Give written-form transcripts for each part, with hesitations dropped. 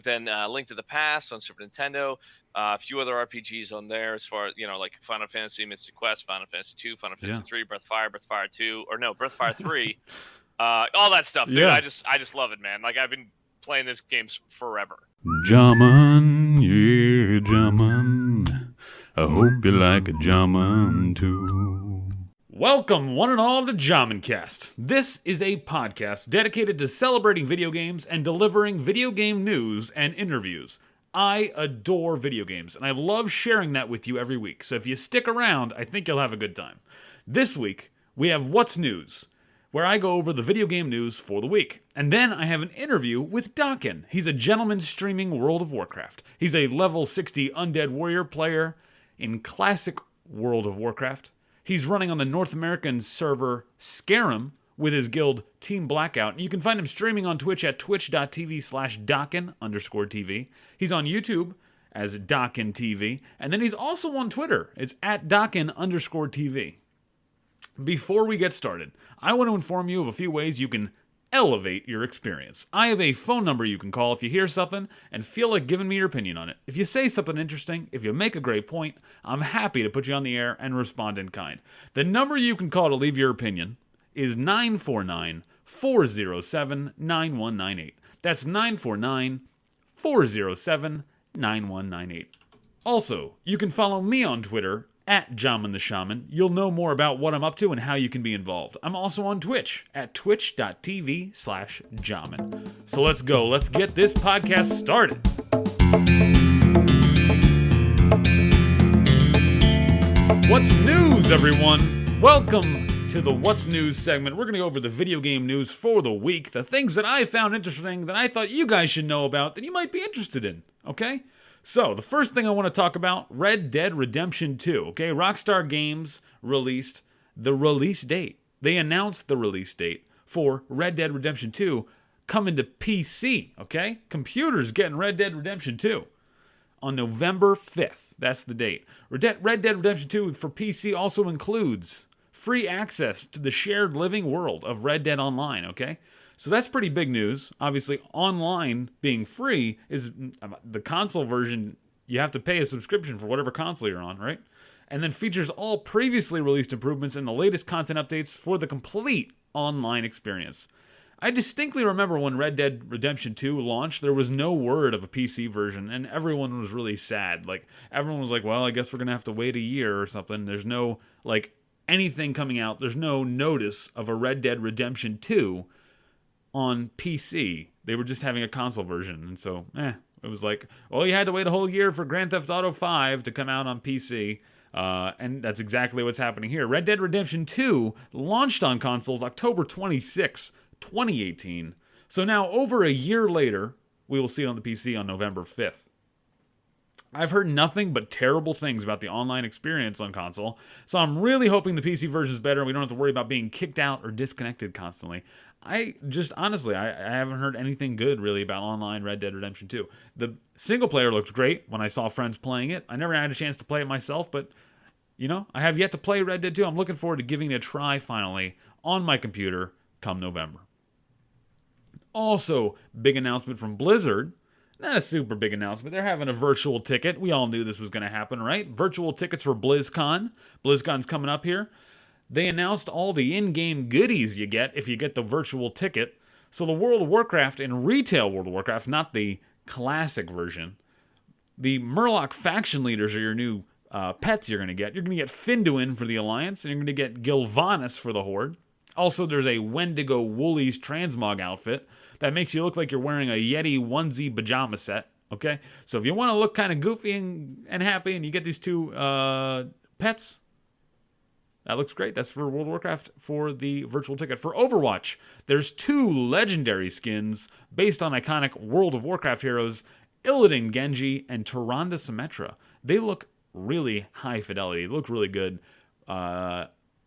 but then Link to the Past on Super Nintendo, a few other RPGs on there as far as, like Final Fantasy, Mystic Quest, Final Fantasy 2, Final Fantasy 3, Breath of Fire 2, or no, Breath of Fire 3, all that stuff, dude. Yeah. I just love it, man. Like, I've been playing this game forever. Jamming, yeah, jamming. I hope you like a jamming too. Welcome, one and all, to Jammencast. This is a podcast dedicated to celebrating video games and delivering video game news and interviews. I adore video games, and I love sharing that with you every week. So if you stick around, I think you'll have a good time. This week, we have What's News, where I go over the video game news for the week. And then I have an interview with Docken. He's a gentleman streaming World of Warcraft. He's a level 60 undead warrior player in classic World of Warcraft. He's running on the North American server Scarum with his guild Team Blackout. And you can find him streaming on Twitch at twitch.tv/Docken_TV. He's on YouTube as Docken TV. And then he's also on Twitter. It's at Docken_TV. Before we get started, I want to inform you of a few ways you can elevate your experience. I have a phone number you can call if you hear something and feel like giving me your opinion on it. If you say something interesting, if you make a great point, I'm happy to put you on the air and respond in kind. The number you can call to leave your opinion is 949-407-9198. That's 949-407-9198. Also, you can follow me on Twitter at Jamin the Shaman. You'll know more about what I'm up to and how you can be involved. I'm also on Twitch at twitch.tv/Jamin. So let's go. Let's get this podcast started. What's news, everyone? Welcome to the What's News segment. We're going to go over the video game news for the week, the things that I found interesting that I thought you guys should know about that you might be interested in, okay? So, the first thing I want to talk about, Red Dead Redemption 2, okay? Rockstar Games released the release date. They announced the release date for Red Dead Redemption 2 coming to PC, okay? Computers getting Red Dead Redemption 2 on November 5th. That's the date. Red Dead Redemption 2 for PC also includes free access to the shared living world of Red Dead Online, okay? So that's pretty big news. Obviously, online being free is the console version. You have to pay a subscription for whatever console you're on, right? And then features all previously released improvements and the latest content updates for the complete online experience. I distinctly remember when Red Dead Redemption 2 launched, there was no word of a PC version, and everyone was really sad. Like, everyone was like, well, I guess we're going to have to wait a year or something. There's no, anything coming out. There's no notice of a Red Dead Redemption 2 on PC. They were just having a console version, and so it was like, well, you had to wait a whole year for Grand Theft Auto 5 to come out on PC, and that's exactly what's happening here. Red Dead Redemption 2 launched on consoles October 26, 2018, so now over a year later, we will see it on the PC on November 5th. I've heard nothing but terrible things about the online experience on console, so I'm really hoping the PC version is better and we don't have to worry about being kicked out or disconnected constantly. I haven't heard anything good really about online Red Dead Redemption 2. The single player looked great when I saw friends playing it. I never had a chance to play it myself, but I have yet to play Red Dead 2. I'm looking forward to giving it a try finally on my computer come November. Also, big announcement from Blizzard. Not a super big announcement. They're having a virtual ticket. We all knew this was going to happen, right? Virtual tickets for BlizzCon. BlizzCon's coming up here. They announced all the in-game goodies you get if you get the virtual ticket. So the World of Warcraft and retail World of Warcraft, not the classic version. The Murloc faction leaders are your new pets you're going to get. You're going to get Finduin for the Alliance, and you're going to get Gilvanis for the Horde. Also, there's a Wendigo Woolies Transmog outfit that makes you look like you're wearing a Yeti onesie pajama set, okay? So if you want to look kind of goofy and happy and you get these two pets, that looks great. That's for World of Warcraft for the virtual ticket. For Overwatch, there's 2 legendary skins based on iconic World of Warcraft heroes, Illidan Genji and Tyrande Symmetra. They look really high fidelity. They look really good.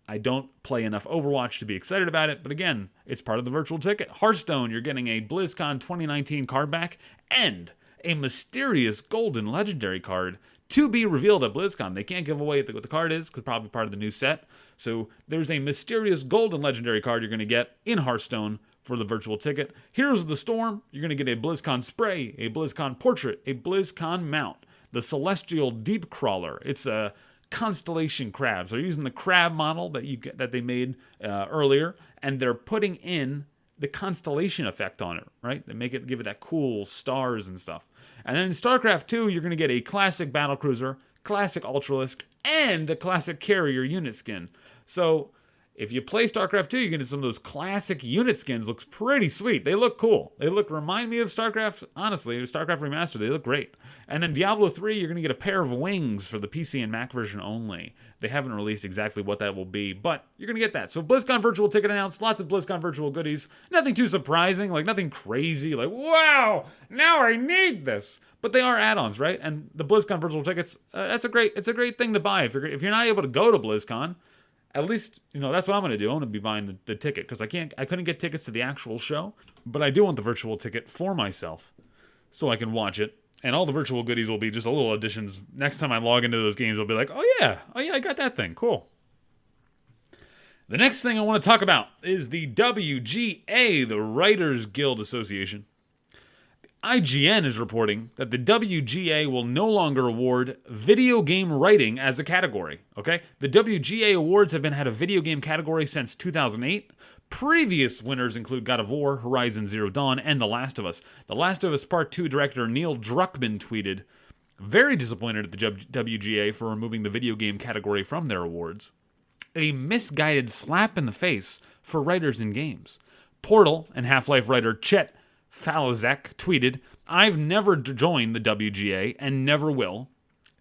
I don't play enough Overwatch to be excited about it, but again, it's part of the virtual ticket. Hearthstone, you're getting a BlizzCon 2019 card back and a mysterious golden legendary card to be revealed at BlizzCon. They can't give away what the card is because probably part of the new set. So there's a mysterious golden legendary card you're going to get in Hearthstone for the virtual ticket. Heroes of the Storm, you're going to get a BlizzCon spray, a BlizzCon portrait, a BlizzCon mount, the Celestial Deep Crawler. It's a constellation crabs. They're using the crab model that they made earlier, and they're putting in the constellation effect on it, right? They give it that cool stars and stuff. And then in StarCraft 2, you're going to get a classic battlecruiser, classic Ultralisk, and a classic carrier unit skin. So if you play StarCraft 2, you're going to get some of those classic unit skins. Looks pretty sweet. They look cool. Remind me of StarCraft, honestly, StarCraft Remastered. They look great. And then Diablo 3, you're going to get a pair of wings for the PC and Mac version only. They haven't released exactly what that will be, but you're going to get that. So BlizzCon virtual ticket announced, lots of BlizzCon virtual goodies. Nothing too surprising, like nothing crazy, like, wow, now I need this. But they are add-ons, right? And the BlizzCon virtual tickets, it's a great thing to buy. If you're not able to go to BlizzCon, at least, that's what I'm going to do. I'm going to be buying the ticket because I couldn't get tickets to the actual show, but I do want the virtual ticket for myself so I can watch it. And all the virtual goodies will be just a little additions. Next time I log into those games, I'll be like, oh yeah, I got that thing. Cool. The next thing I want to talk about is the WGA, the Writers Guild Association. IGN is reporting that the WGA will no longer award video game writing as a category, okay? The WGA awards have had a video game category since 2008. Previous winners include God of War, Horizon Zero Dawn, and The Last of Us. The Last of Us Part 2 director Neil Druckmann tweeted, very disappointed at the WGA for removing the video game category from their awards. A misguided slap in the face for writers in games. Portal and Half-Life writer Chet Falazek tweeted, I've never joined the WGA and never will.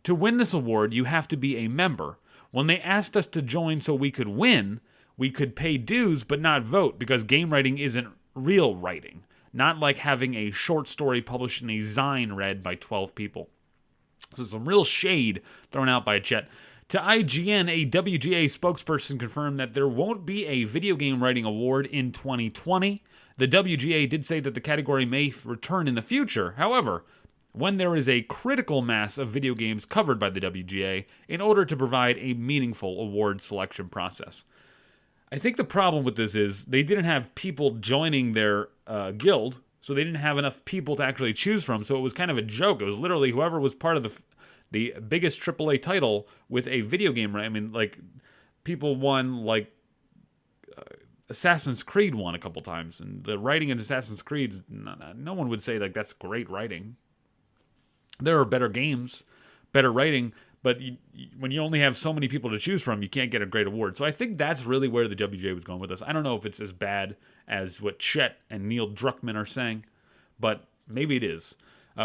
To win this award, you have to be a member. When they asked us to join so we could win, we could pay dues but not vote because game writing isn't real writing. Not like having a short story published in a zine read by 12 people. So some real shade thrown out by Chet. To IGN, a WGA spokesperson confirmed that there won't be a video game writing award in 2020. The WGA did say that the category may return in the future. However, when there is a critical mass of video games covered by the WGA in order to provide a meaningful award selection process. I think the problem with this is they didn't have people joining their guild, so they didn't have enough people to actually choose from, so it was kind of a joke. It was literally whoever was part of the biggest AAA title with a video game, right? I mean, like, people won, like, Assassin's Creed won a couple times, and the writing in Assassin's Creed, no one would say, like, that's great writing. There are better games, better writing, but when you only have so many people to choose from, you can't get a great award. So I think that's really where the WGA was going with this. I don't know if it's as bad as what Chet and Neil Druckmann are saying, but maybe it is.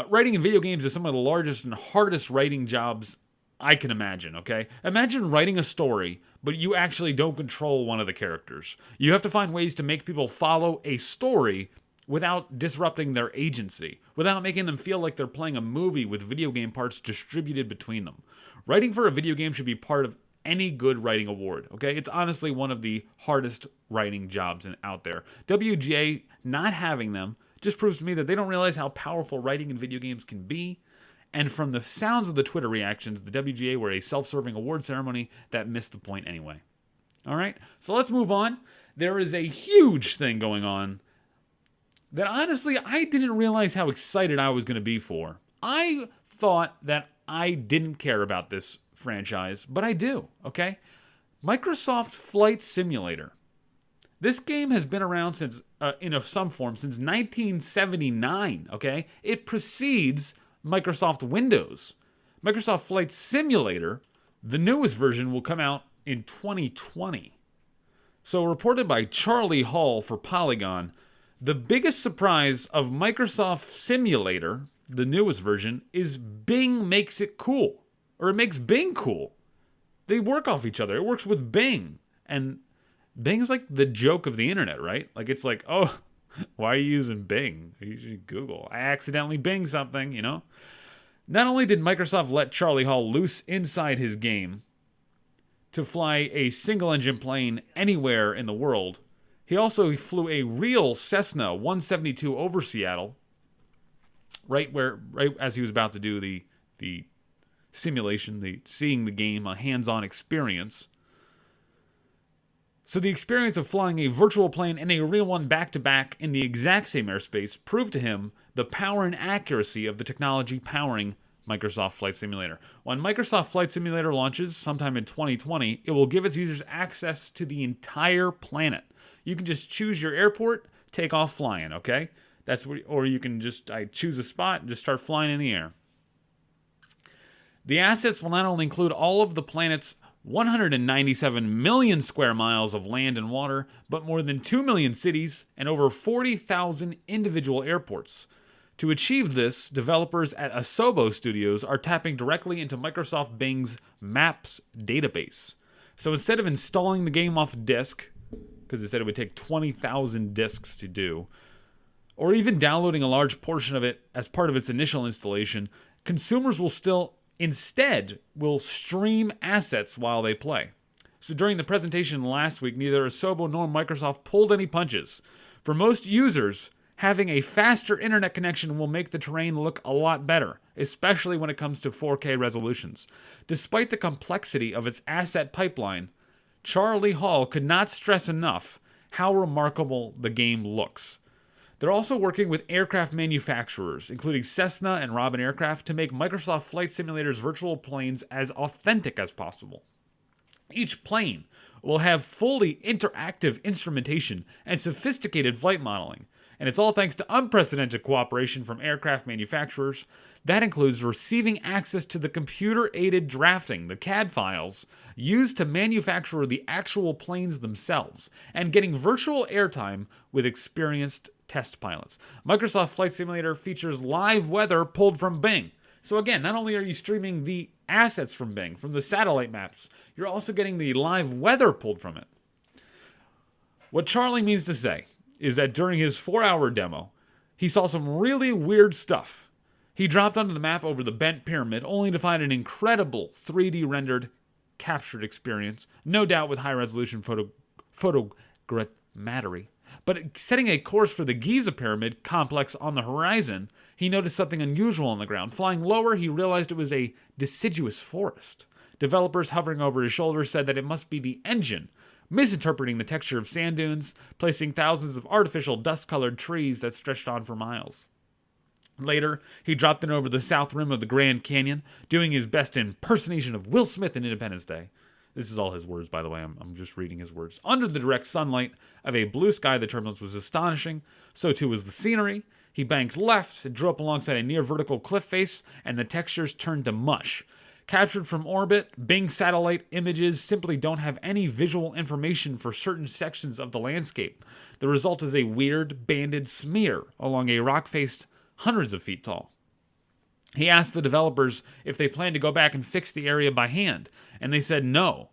Writing in video games is some of the largest and hardest writing jobs I can imagine, okay? Imagine writing a story, but you actually don't control one of the characters. You have to find ways to make people follow a story without disrupting their agency, without making them feel like they're playing a movie with video game parts distributed between them. Writing for a video game should be part of any good writing award, okay? It's honestly one of the hardest writing jobs out there. WGA not having them just proves to me that they don't realize how powerful writing in video games can be. And from the sounds of the Twitter reactions, the WGA were a self-serving award ceremony that missed the point anyway. All right, so let's move on. There is a huge thing going on that honestly I didn't realize how excited I was going to be for. I thought that I didn't care about this franchise, but I do, okay? Microsoft Flight Simulator. This game has been around since, in some form, since 1979, okay? It precedes Microsoft Windows. Microsoft Flight Simulator, the newest version, will come out in 2020. So reported by Charlie Hall for Polygon, the biggest surprise of Microsoft Simulator, the newest version, is Bing makes it cool. Or it makes Bing cool. They work off each other. It works with Bing. And Bing is like the joke of the internet, right? Like, it's like, oh, why are you using Bing? You usually Google. I accidentally Bing something, you know? Not only did Microsoft let Charlie Hall loose inside his game to fly a single-engine plane anywhere in the world, he also flew a real Cessna 172 over Seattle, right as he was about to do the simulation, seeing the game, a hands-on experience. So the experience of flying a virtual plane and a real one back-to-back in the exact same airspace proved to him the power and accuracy of the technology powering Microsoft Flight Simulator. When Microsoft Flight Simulator launches sometime in 2020, it will give its users access to the entire planet. You can just choose your airport, take off flying, okay? Or you can just choose a spot and just start flying in the air. The assets will not only include all of the planet's 197 million square miles of land and water, but more than 2 million cities and over 40,000 individual airports. To achieve this, developers at Asobo Studios are tapping directly into Microsoft Bing's Maps database. So instead of installing the game off disk, because they said it would take 20,000 disks to do, or even downloading a large portion of it as part of its initial installation, consumers will stream assets while they play. So during the presentation last week, neither Asobo nor Microsoft pulled any punches. For most users, having a faster internet connection will make the terrain look a lot better, especially when it comes to 4K resolutions. Despite the complexity of its asset pipeline, Charlie Hall could not stress enough how remarkable the game looks. They're also working with aircraft manufacturers, including Cessna and Robin Aircraft, to make Microsoft Flight Simulator's virtual planes as authentic as possible. Each plane will have fully interactive instrumentation and sophisticated flight modeling, and it's all thanks to unprecedented cooperation from aircraft manufacturers. That includes receiving access to the computer-aided drafting, the CAD files, used to manufacture the actual planes themselves, and getting virtual airtime with experienced test pilots. Microsoft Flight Simulator features live weather pulled from Bing. So again, not only are you streaming the assets from Bing, from the satellite maps, you're also getting the live weather pulled from it. What Charlie means to say is that during his 4-hour demo, he saw some really weird stuff. He dropped onto the map over the bent pyramid, only to find an incredible 3D rendered, captured experience, no doubt with high-resolution photogrammetry. But setting a course for the Giza Pyramid complex on the horizon, he noticed something unusual on the ground. Flying lower, he realized it was a deciduous forest. Developers hovering over his shoulder said that it must be the engine, misinterpreting the texture of sand dunes, placing thousands of artificial dust-colored trees that stretched on for miles. Later, he dropped in over the south rim of the Grand Canyon, doing his best impersonation of Will Smith in Independence Day. This is all his words, by the way. I'm just reading his words. Under the direct sunlight of a blue sky, the turbulence was astonishing. So too was the scenery. He banked left and drew up alongside a near-vertical cliff face, and the textures turned to mush. Captured from orbit, Bing satellite images simply don't have any visual information for certain sections of the landscape. The result is a weird, banded smear along a rock face hundreds of feet tall. He asked the developers if they planned to go back and fix the area by hand, and they said no.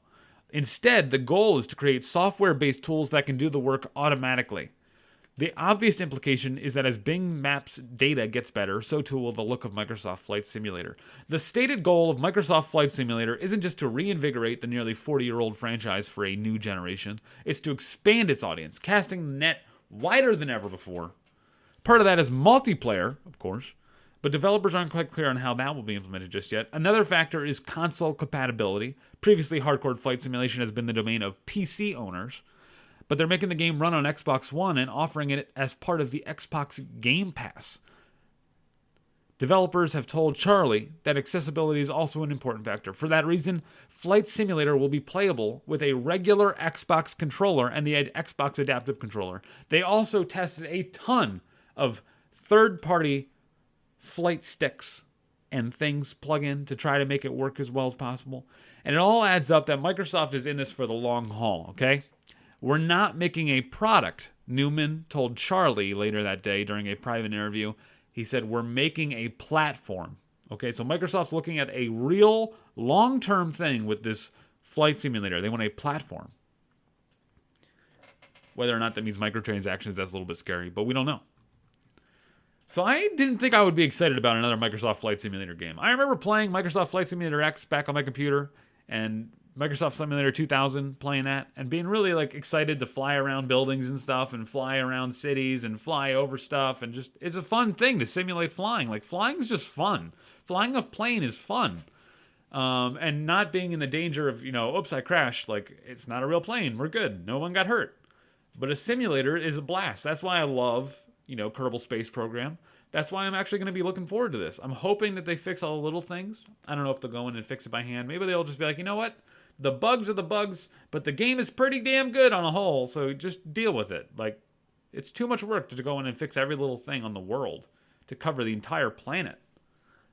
Instead, the goal is to create software-based tools that can do the work automatically. The obvious implication is that as Bing Maps data gets better, so too will the look of Microsoft Flight Simulator. The stated goal of Microsoft Flight Simulator isn't just to reinvigorate the nearly 40-year-old franchise for a new generation. It's to expand its audience, casting the net wider than ever before. Part of that is multiplayer, of course, but developers aren't quite clear on how that will be implemented just yet. Another factor is console compatibility. Previously, hardcore flight simulation has been the domain of PC owners, but they're making the game run on Xbox One and offering it as part of the Xbox Game Pass. Developers have told Charlie that accessibility is also an important factor. For that reason, Flight Simulator will be playable with a regular Xbox controller and the Xbox Adaptive Controller. They also tested a ton of third-party flight sticks and things plug in to try to make it work as well as possible. And it all adds up that Microsoft is in this for the long haul, okay? We're not making a product, Newman told Charlie later that day during a private interview. He said, we're making a platform. Okay, so Microsoft's looking at a real long-term thing with this flight simulator. They want a platform. Whether or not that means microtransactions, that's a little bit scary, but we don't know. So I didn't think I would be excited about another Microsoft Flight Simulator game. I remember playing Microsoft Flight Simulator X back on my computer and Microsoft Simulator 2000, playing that and being really excited to fly around buildings and stuff and fly around cities and fly over stuff, and just it's a fun thing to simulate flying. Flying is just fun. Flying a plane is fun. and not being in the danger of, oops, I crashed. Like, it's not a real plane. We're good. No one got hurt. But a simulator is a blast. That's why I love, Kerbal Space Program. That's why I'm actually going to be looking forward to this. I'm hoping that they fix all the little things. I don't know if they'll go in and fix it by hand. Maybe they'll just be like, you know what? The bugs are the bugs, but the game is pretty damn good on a whole, so just deal with it. Like, it's too much work to go in and fix every little thing on the world to cover the entire planet.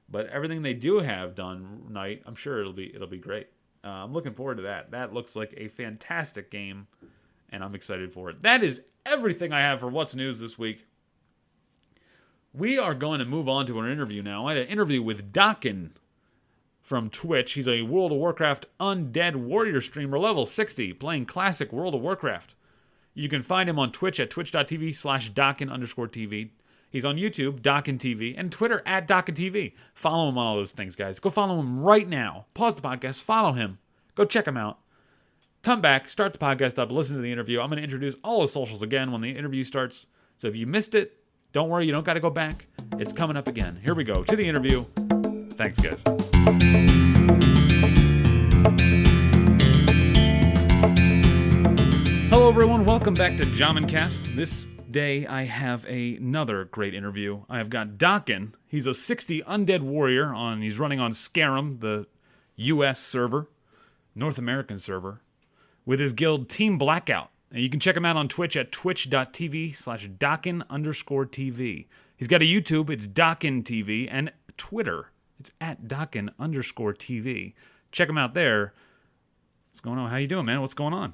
But everything they do have done right, I'm sure it'll be great. I'm looking forward to that. That looks like a fantastic game, and I'm excited for it. That is everything I have for What's News this week. We are going to move on to our interview now. I had an interview with Docken from Twitch. He's a World of Warcraft Undead Warrior streamer, level 60, playing classic World of Warcraft. You can find him on Twitch at twitch.tv/Docken_TV. He's on YouTube, Docken TV, and Twitter at Docken TV. Follow him on all those things, guys. Go follow him right now. Pause the podcast, follow him. Go check him out. Come back, start the podcast up, listen to the interview. I'm going to introduce all his socials again when the interview starts. So if you missed it, don't worry, you don't got to go back. It's coming up again. Here we go, to the interview. Thanks, guys. Hello, everyone. Welcome back to Jamencast. This day, I have another great interview. I have got Docken. He's a 60 undead warrior. He's running on Scarum, the U.S. server, North American server, with his guild Team Blackout. And you can check him out on Twitch at twitch.tv/Docken_TV. He's got a YouTube, it's Docken TV, and Twitter, it's at Docken_TV. Check him out there. What's going on? How you doing, man? What's going on?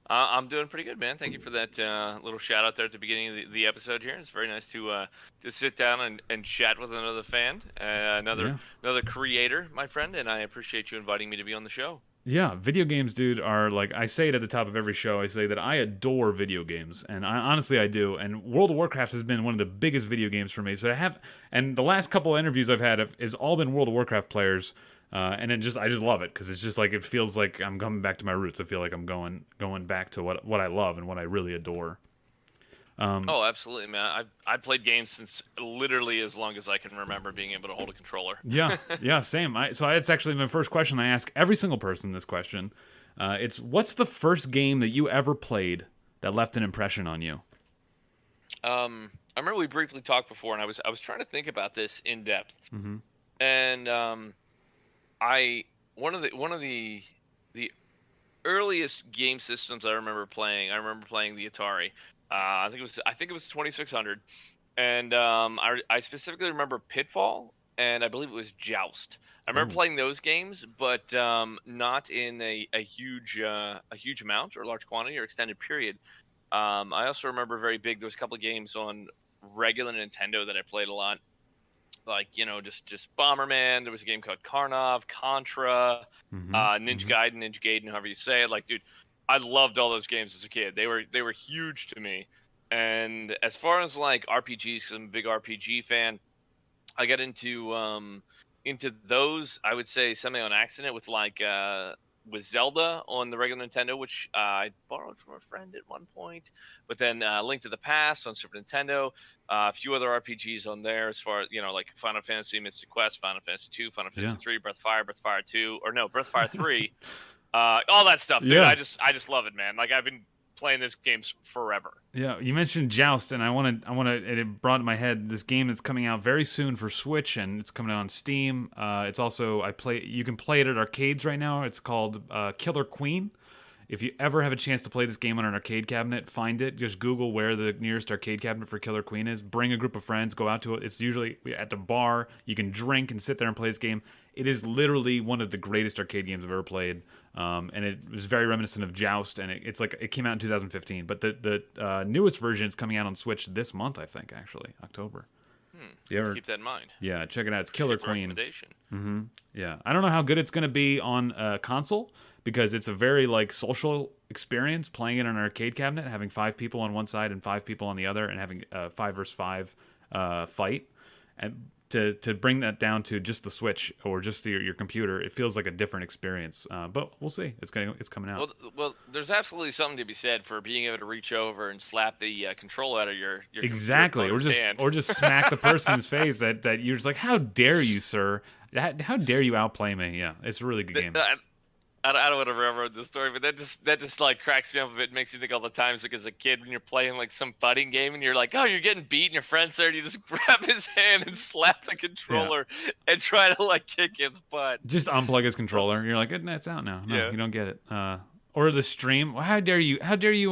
I'm doing pretty good, man. Thank you for that little shout out there at the beginning of the episode here. It's very nice to sit down and chat with another fan, another creator, my friend, and I appreciate you inviting me to be on the show. Yeah, video games, dude, are like, I say it at the top of every show, I say that I adore video games, and honestly I do, and World of Warcraft has been one of the biggest video games for me, so and the last couple of interviews I've had has all been World of Warcraft players, and I just love it, because it's just like, it feels like I'm coming back to my roots. I feel like I'm going back to what I love and what I really adore. Oh, absolutely, man. I've played games since literally as long as I can remember being able to hold a controller. Yeah, same. So it's actually my first question. I ask every single person this question. It's, what's the first game that you ever played that left an impression on you? I remember we briefly talked before, and I was trying to think about this in depth. Mm-hmm. And one of the earliest game systems I remember playing the Atari. I think it was 2600, and I specifically remember Pitfall, and I believe it was Joust. I remember playing those games, but not in a huge amount or large quantity or extended period. I also remember there was a couple of games on regular Nintendo that I played a lot, like just Bomberman. There was a game called Karnov, Contra, Ninja Gaiden, however you say it. Like, dude, I loved all those games as a kid. They were huge to me. And as far as like RPGs, because I'm a big RPG fan, I got into those. I would say something on accident with with Zelda on the regular Nintendo, which I borrowed from a friend at one point. But then Link to the Past on Super Nintendo, a few other RPGs on there, as far as like Final Fantasy, Mystic Quest, Final Fantasy 2, Final Fantasy 3, Breath of Fire 2, or no, Breath of Fire 3. All that stuff, dude. Yeah. I just love it, man. Like, I've been playing this games forever. Yeah, you mentioned Joust, and I want to. It brought to my head this game that's coming out very soon for Switch, and it's coming out on Steam. It's also you can play it at arcades right now. It's called Killer Queen. If you ever have a chance to play this game on an arcade cabinet, find it. Just Google where the nearest arcade cabinet for Killer Queen is. Bring a group of friends, go out to it. It's usually at the bar. You can drink and sit there and play this game. It is literally one of the greatest arcade games I've ever played. And it was very reminiscent of Joust, and it came out in 2015. But the newest version is coming out on Switch this month, I think, actually, October. Let's keep that in mind. Yeah, check it out. It's Killer Queen. Recommendation. Yeah, I don't know how good it's going to be on a console, because it's a very social experience playing it on an arcade cabinet, having 5 people on one side and 5 people on the other, and having a 5 versus 5 fight. And to bring that down to just the Switch or just your computer, it feels like a different experience. But we'll see. It's coming out. Well, there's absolutely something to be said for being able to reach over and slap the control out of your exactly, hand. or just smack the person's face that you're just like, how dare you, sir? How dare you outplay me? Yeah, it's a really good game. I don't want to railroad this story, but that just like cracks me up a bit. Makes me think all the times like as a kid when you're playing like some fighting game and you're like, oh, you're getting beat, and your friend's there, and you just grab his hand and slap the controller and try to like kick his butt. Just unplug his controller. You're like, it's out now. No, Yeah. you don't get it. Or the stream. Well, how dare you? How dare you?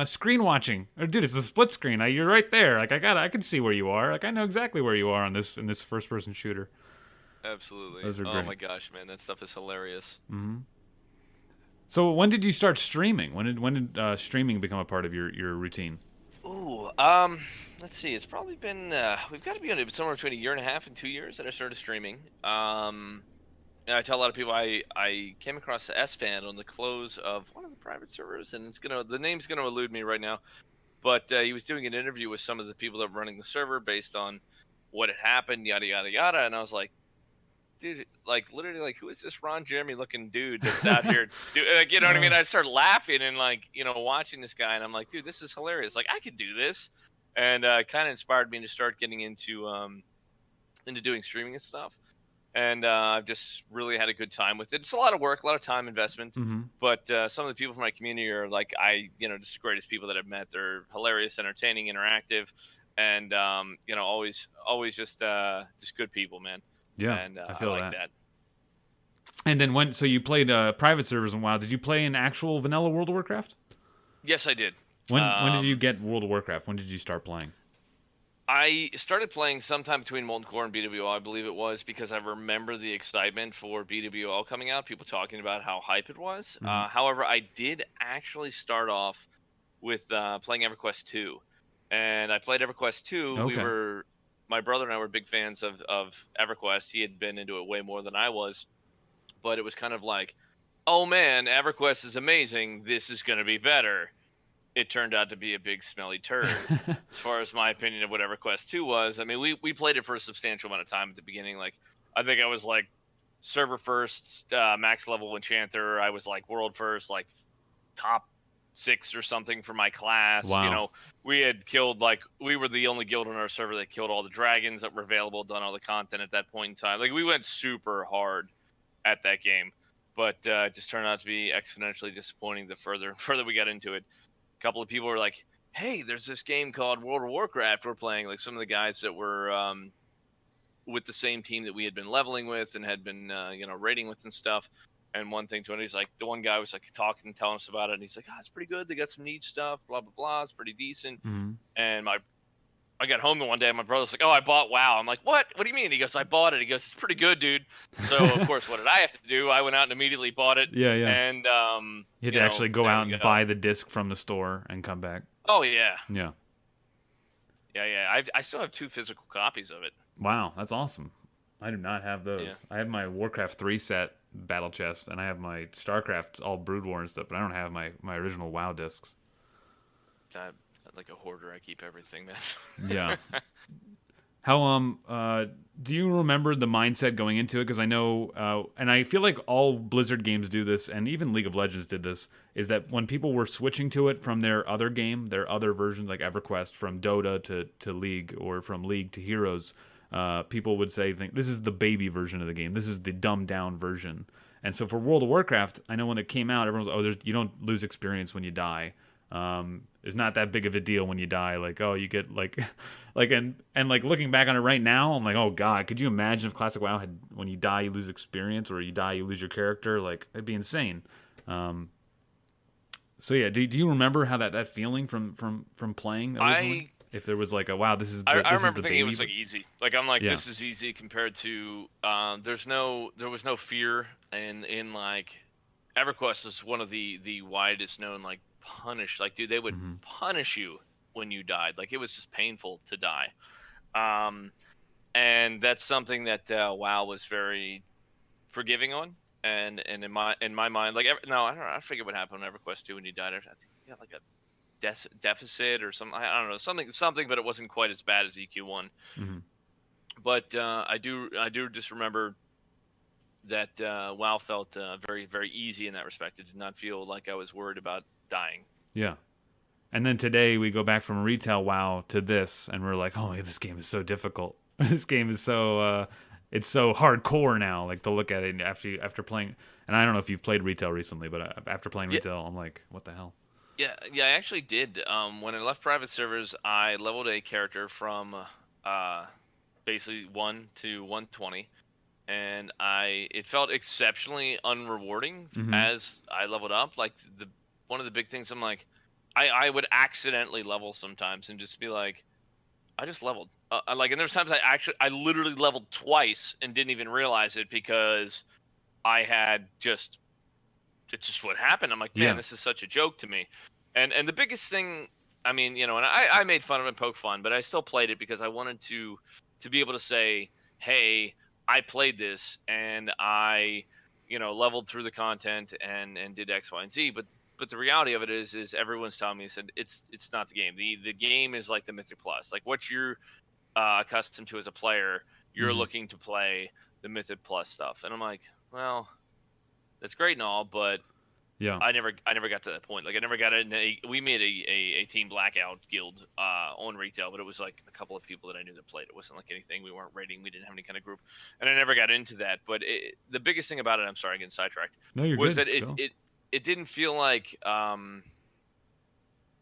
Screen watching. Or, dude, it's a split screen. You're right there. Like I can see where you are. Like I know exactly where you are in this first person shooter. Absolutely. Those are Oh great. my gosh, man, that stuff is hilarious. Mm-hmm. So when did you start streaming? When did streaming become a part of your routine? Ooh, let's see. It's probably been we've got to be on it somewhere between 1.5 and 2 years that I started streaming. And I tell a lot of people I came across the S-Fan on the close of one of the private servers, and the name's gonna elude me right now, but he was doing an interview with some of the people that were running the server based on what had happened, yada yada yada, and I was like, dude, like literally, like who is this Ron Jeremy looking dude that's out here? Like, you know what I mean? I started laughing and like watching this guy, and I'm like, dude, this is hilarious. Like I could do this, and kind of inspired me to start getting into doing streaming and stuff. And I've just really had a good time with it. It's a lot of work, a lot of time investment, but some of the people from my community are like just the greatest people that I've met. They're hilarious, entertaining, interactive, and always just good people, man. Yeah, and I feel like that. And then so you played private servers in WoW. Did you play in actual vanilla World of Warcraft? Yes, I did. When did you get World of Warcraft? When did you start playing? I started playing sometime between Molten Core and BWL, I believe it was, because I remember the excitement for BWL coming out, people talking about how hype it was. However, I did actually start off with playing EverQuest 2. And I played EverQuest 2. Okay. My brother and I were big fans of EverQuest. He had been into it way more than I was. But it was kind of like, oh man, EverQuest is amazing. This is going to be better. It turned out to be a big smelly turd as far as my opinion of what EverQuest 2 was. I mean, we played it for a substantial amount of time at the beginning. Like, I think I was like server first, max level enchanter. I was like world first, like top 6 or something for my class. Wow. We had killed, we were the only guild on our server that killed all the dragons that were available, done all the content at that point in time. Like, we went super hard at that game, but it just turned out to be exponentially disappointing the further we got into it. A couple of people were like, hey, there's this game called World of Warcraft we're playing. Like, some of the guys that were with the same team that we had been leveling with and had been raiding with and stuff. And one thing to another, he's like, the one guy was like talking and telling us about it, and he's like, it's pretty good, they got some neat stuff, blah blah blah, it's pretty decent. And I got home the one day and my brother's like, I bought WoW. I'm like, what do you mean? He goes, I bought it. He goes, it's pretty good, dude. So of course, what did I have to do? I went out and immediately bought it. Yeah. And you had to actually go out and buy the disc from the store and come back. Oh yeah. Yeah. I still have 2 physical copies of it. Wow, that's awesome. I do not have those. Yeah. I have my Warcraft 3 set battle chest, and I have my StarCraft all Brood War and stuff, but I don't have my original WoW discs. I'm like a hoarder. I keep everything, man. Yeah. How do you remember the mindset going into it? Because I know, and I feel like all Blizzard games do this, and even League of Legends did this, is that when people were switching to it from their other game, their other versions, like EverQuest, from Dota to League, or from League to Heroes, people would say, this is the baby version of the game. This is the dumbed down version. And so for World of Warcraft, I know when it came out, everyone was, you don't lose experience when you die. It's not that big of a deal when you die. Like, you get and looking back on it right now, I'm like, oh god, could you imagine if Classic WoW had, when you die you lose experience, or you die you lose your character? Like, it'd be insane. So yeah, do you remember how that feeling from playing originally? If there was like a wow, this is the, I this remember is the thinking baby, it was like easy. Like, I'm like, Yeah. this is easy compared to there was no fear in like EverQuest is one of the widest known like punish. Like, dude, they would punish you when you died. Like, it was just painful to die. And that's something that WoW was very forgiving on. And in my mind, like, no, I don't know. I forget what happened on EverQuest 2 when you died. I think you got like a deficit or something. I don't know, something, but it wasn't quite as bad as EQ1. But I do just remember that WoW felt very, very easy in that respect. It did not feel like I was worried about dying. Yeah. And then today we go back from retail WoW to this, and we're like, oh, this game is so difficult. This game is so it's so hardcore now. Like to look at it after playing. And I don't know if you've played retail recently, but after playing Yeah, retail, I'm like, what the hell? yeah, I actually did. When I left private servers, I leveled a character from uh basically 1 to 120, and it felt exceptionally unrewarding Mm-hmm. as I leveled up. Like the one of the big things, I'm like, I would accidentally level sometimes and just be like, I just leveled. Like, and there's times I literally leveled twice and didn't even realize it because I had just it's just what happened. I'm like, man, Yeah. this is such a joke to me. And the biggest thing, I mean, and I made fun of it and poke fun, but I still played it because I wanted to be able to say, hey, I played this and I, leveled through the content and did X, Y, and Z. But the reality of it is everyone's telling me, said it's not the game. The game is like the Mythic Plus, like what you're accustomed to as a player. You're Mm-hmm. looking to play the Mythic Plus stuff, and I'm like, well, that's great and all, but Yeah. I never got to that point. Like I never got in. We made a team blackout guild on retail, but it was like a couple of people that I knew that played. It wasn't like anything. We weren't raiding. We didn't have any kind of group, and I never got into that. But the biggest thing about it, I'm sorry, getting sidetracked, No, you're was good. that it Go. it it didn't feel like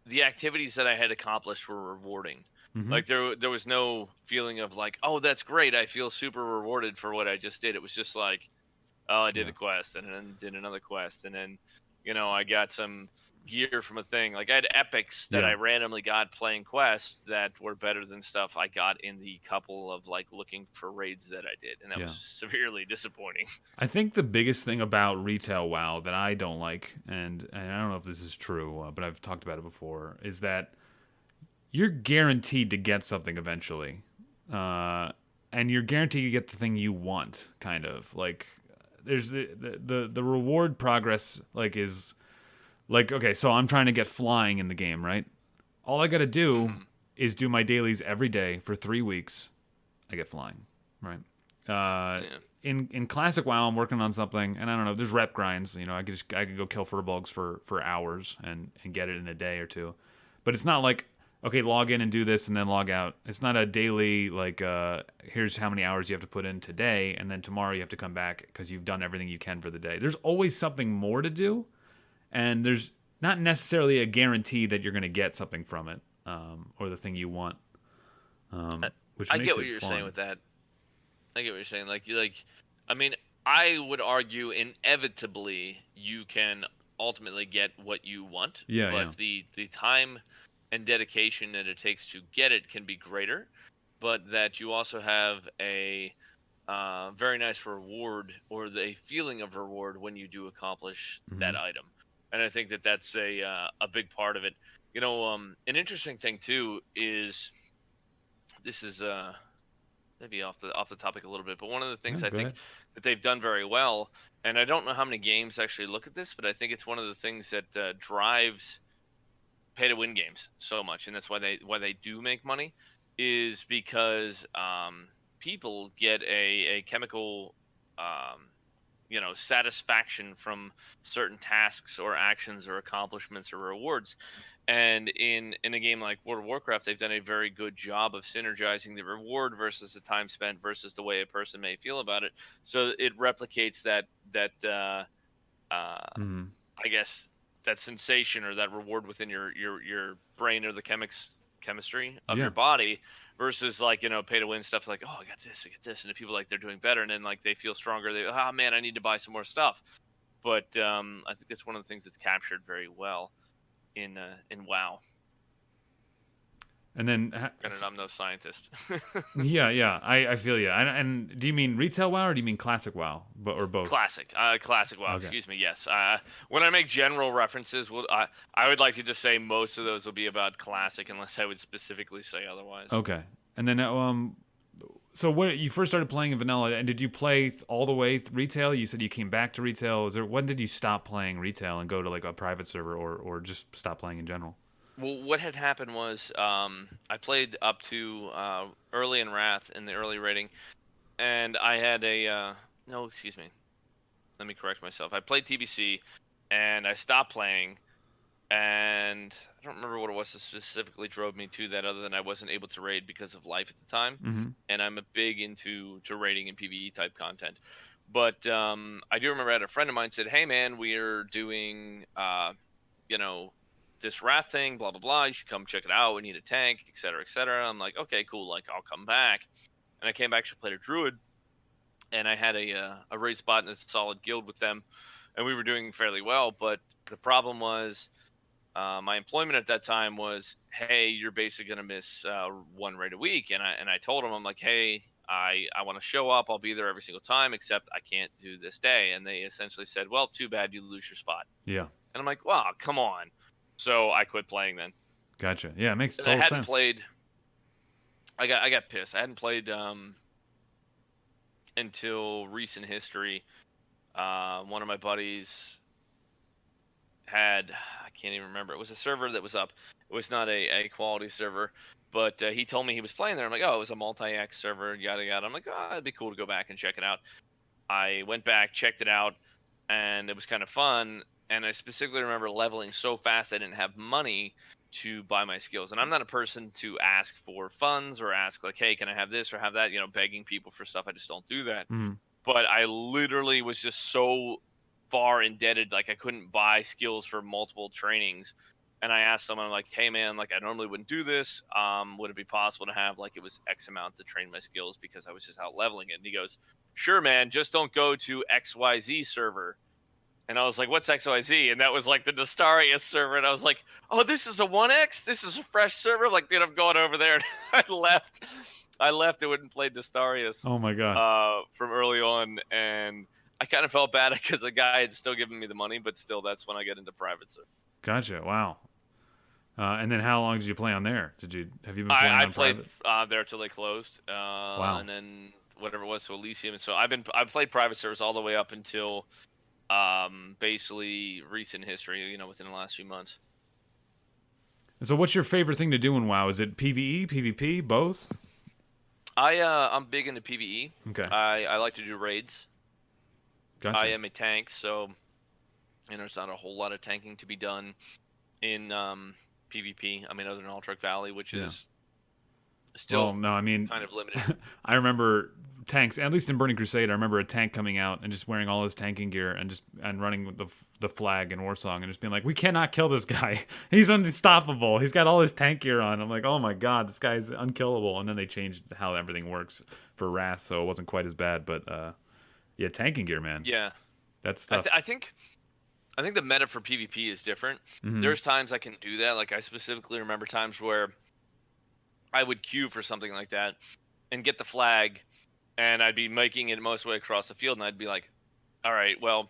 the activities that I had accomplished were rewarding. Mm-hmm. Like there was no feeling of like, oh, that's great. I feel super rewarded for what I just did. It was just like, oh, I did Yeah. a quest and then did another quest and then, I got some gear from a thing. Like I had epics that Yeah. I randomly got playing quests that were better than stuff I got in the couple of like looking for raids that I did, and that was Yeah. severely disappointing. I think the biggest thing about retail WoW that I don't like, and I don't know if this is true, but I've talked about it before, is that you're guaranteed to get something eventually, uh, and you're guaranteed to get the thing you want. Kind of like there's the reward progress like is like okay, so I'm trying to get flying in the game, right? All I got to do Hmm. is do my dailies every day for 3 weeks. I get flying, right? Yeah. In classic WoW, I'm working on something, and I don't know. There's rep grinds. I could go kill furbolgs for hours and get it in a day or two, but it's not like okay, log in and do this and then log out. It's not a daily like here's how many hours you have to put in today, and then tomorrow you have to come back because you've done everything you can for the day. There's always something more to do, and there's not necessarily a guarantee that you're going to get something from it or the thing you want, I, which I get makes what it you're saying fun. with that. I get what you're saying. I mean, I would argue inevitably you can ultimately get what you want, Yeah, but yeah. the time and dedication that it takes to get it can be greater, but that you also have a very nice reward or the feeling of reward when you do accomplish Hmm. that item. And I think that that's a big part of it. An interesting thing too is this is maybe off the topic a little bit, but one of the Yeah, things I go think ahead. that they've done very well, and I don't know how many games actually look at this, but I think it's one of the things that drives pay to win games so much, and that's why they do make money, is because people get a chemical satisfaction from certain tasks or actions or accomplishments or rewards. And in a game like World of Warcraft, they've done a very good job of synergizing the reward versus the time spent versus the way a person may feel about it. So it replicates that Hmm. I guess that sensation or that reward within your brain or the chemistry of Yeah. your body versus like pay to win stuff like, oh, I get this, and the people like they're doing better, and then like they feel stronger. They, oh man, I need to buy some more stuff. But I think that's one of the things that's captured very well in WoW. And then, Granted, I'm no scientist. yeah, yeah, I feel you. And do you mean retail WoW or do you mean classic WoW, but or both? Classic WoW. Okay. Excuse me. Yes. When I make general references, I would like to just say most of those will be about classic, unless I would specifically say otherwise. Okay. And then, so what you first started playing in vanilla, and did you play all the way retail? You said you came back to retail. Is there when did you stop playing retail and go to like a private server or just stop playing in general? Well, what had happened was I played up to early in Wrath in the early rating, and I had no, excuse me. Let me correct myself. I played TBC, and I stopped playing, and I don't remember what it was that specifically drove me to that, other than I wasn't able to raid because of life at the time. Mm-hmm. And I'm a big into raiding and PvE type content. But I do remember I had a friend of mine said, "Hey man, we're doing you know, this Wrath thing, blah blah blah. You should come check it out. We need a tank, etc. etc." I'm like, okay, cool. Like I'll come back. And I came back to play a druid, and I had a raid spot in a solid guild with them, and we were doing fairly well. But the problem was, my employment at that time was, hey, you're basically gonna miss one raid a week. And I told them, I'm like, hey, I want to show up. I'll be there every single time, except I can't do this day. And they essentially said, well, too bad, you lose your spot. Yeah. And I'm like, wow, come on. So I quit playing then. Gotcha. Yeah, it makes And total I hadn't sense. played. I got pissed. I hadn't played until recent history. One of my buddies had, I can't even remember. It was a server that was up. It was not a quality server, but he told me he was playing there. I'm like, oh, it was a multi-act server, yada yada. I'm like, oh, it'd be cool to go back and check it out. I went back, checked it out, and it was kind of fun. And I specifically remember leveling so fast I didn't have money to buy my skills. And I'm not a person to ask for funds or ask like, hey, can I have this or have that? You know, begging people for stuff. I just don't do that. Mm-hmm. But I literally was just so far indebted, like I couldn't buy skills for multiple trainings. And I asked someone, like, hey man, like I normally wouldn't do this. Would it be possible to have like it was X amount to train my skills because I was just out leveling it? And he goes, sure man, just don't go to XYZ server. And I was like, what's XYZ? And that was like the Destarius server. And I was like, oh, this is a 1X? This is a fresh server? Like, dude, I'm going over there. And I left. I went and played Destarius. Oh my god. From early on. And I kind of felt bad because the guy had still given me the money. But still, that's when I get into private server. Gotcha. Wow. And then how long did you play on there? Have you been playing on private? I played there till they closed. Wow. And then whatever it was, so Elysium. And so I've played private servers all the way up until basically recent history, you know, within the last few months. So what's your favorite thing to do in WoW? Is it PvE, PvP, both? I'm big into PvE. Okay. I like to do raids. Gotcha. I am a tank, so there's not a whole lot of tanking to be done in PvP. I mean, other than Altruck Valley, which is still kind of limited. I remember tanks, at least in Burning Crusade, I remember a tank coming out and just wearing all his tanking gear and running with the flag in Warsong and just being like, we cannot kill this guy. He's unstoppable. He's got all his tank gear on. I'm like, oh my god, this guy's unkillable. And then they changed how everything works for Wrath, so it wasn't quite as bad. But yeah, tanking gear, man. Yeah, that's stuff. I think the meta for PvP is different. Mm-hmm. There's times I can do that. Like I specifically remember times where I would queue for something like that and get the flag, and I'd be making it most way across the field, and I'd be like, all right, well,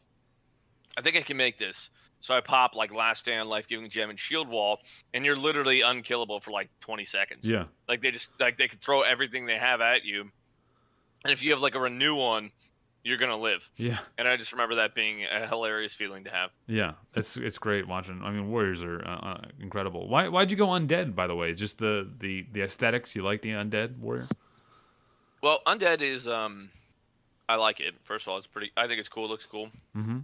I think I can make this. So I pop like Last Stand, Life Giving Gem, and Shield Wall, and you're literally unkillable for like 20 seconds. Yeah. Like they can throw everything they have at you, and if you have like a renew on, you're gonna live. Yeah. And I just remember that being a hilarious feeling to have. Yeah, it's great watching. I mean, warriors are incredible. Why'd you go undead, by the way? Just the aesthetics. You like the undead warrior? Well, undead is I like it. First of all, it's pretty. I think it's cool. It looks cool. Mm-hmm.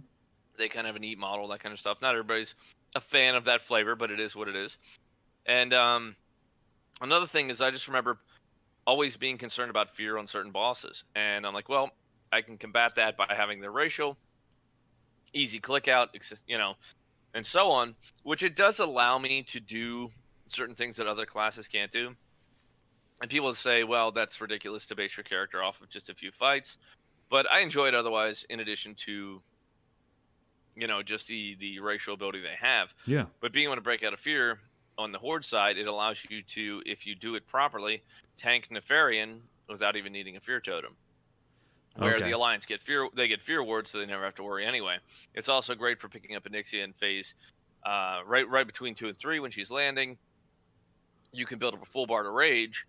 They kind of have a neat model, that kind of stuff. Not everybody's a fan of that flavor, but it is what it is. And another thing is, I just remember always being concerned about fear on certain bosses, and I'm like, well, I can combat that by having their racial, easy click out, you know, and so on, which it does allow me to do certain things that other classes can't do. And people say, well, that's ridiculous to base your character off of just a few fights. But I enjoy it otherwise, in addition to, you know, just the racial ability they have. Yeah. But being able to break out of fear on the Horde side, it allows you to, if you do it properly, tank Nefarian without even needing a fear totem. Where the Alliance get fear wards, so they never have to worry anyway. It's also great for picking up Onyxia in phase right between 2 and 3 when she's landing. You can build up a full bar to rage,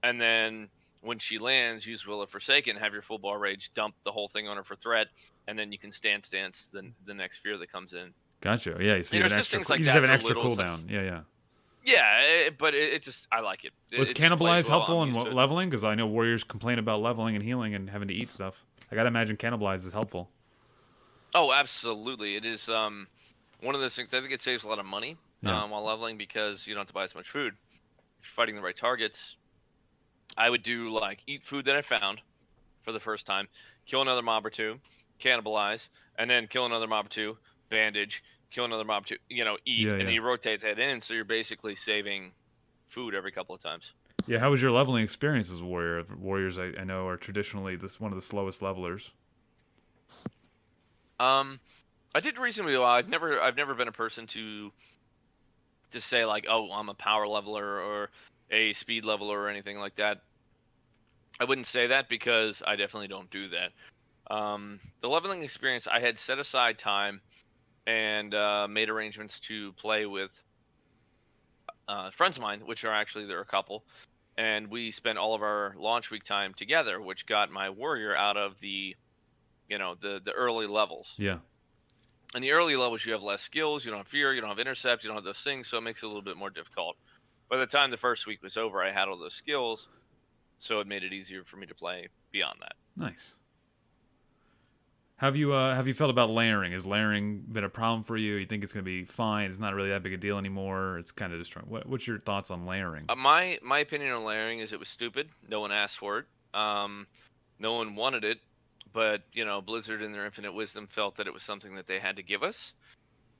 and then when she lands, use Will of Forsaken, have your full bar rage, dump the whole thing on her for threat, and then you can stance the next fear that comes in. Gotcha. Yeah, so you have an extra. Like you just have an extra cooldown. Yeah. Yeah, but it just, I like it. Was Cannibalize helpful in leveling? Because I know warriors complain about leveling and healing and having to eat stuff. I gotta imagine Cannibalize is helpful. Oh, absolutely. It is one of those things. I think it saves a lot of money. Yeah. while leveling because you don't have to buy as much food. If you're fighting the right targets, I would do like eat food that I found for the first time, kill another mob or two, cannibalize, and then kill another mob or two, bandage, kill another mob or two, eat, Yeah, and then yeah. you rotate that in, so you're basically saving food every couple of times. Yeah, how was your leveling experience as a warrior? Warriors, I know, are traditionally one of the slowest levelers. Um, I did reasonably well. I've never been a person to say like, oh, I'm a power leveler or a speed leveler or anything like that. I wouldn't say that because I definitely don't do that. The leveling experience, I had set aside time and made arrangements to play with friends of mine, which are actually they're a couple, and we spent all of our launch week time together, which got my warrior out of the early levels. Yeah. In the early levels, you have less skills, you don't have fear, you don't have intercept, you don't have those things, so it makes it a little bit more difficult. By the time the first week was over, I had all those skills, so it made it easier for me to play beyond that. Nice. Have you felt about layering? Has layering been a problem for you? You think it's going to be fine? It's not really that big a deal anymore. It's kind of destroying. What's your thoughts on layering? My opinion on layering is it was stupid. No one asked for it. No one wanted it, but Blizzard in their infinite wisdom felt that it was something that they had to give us.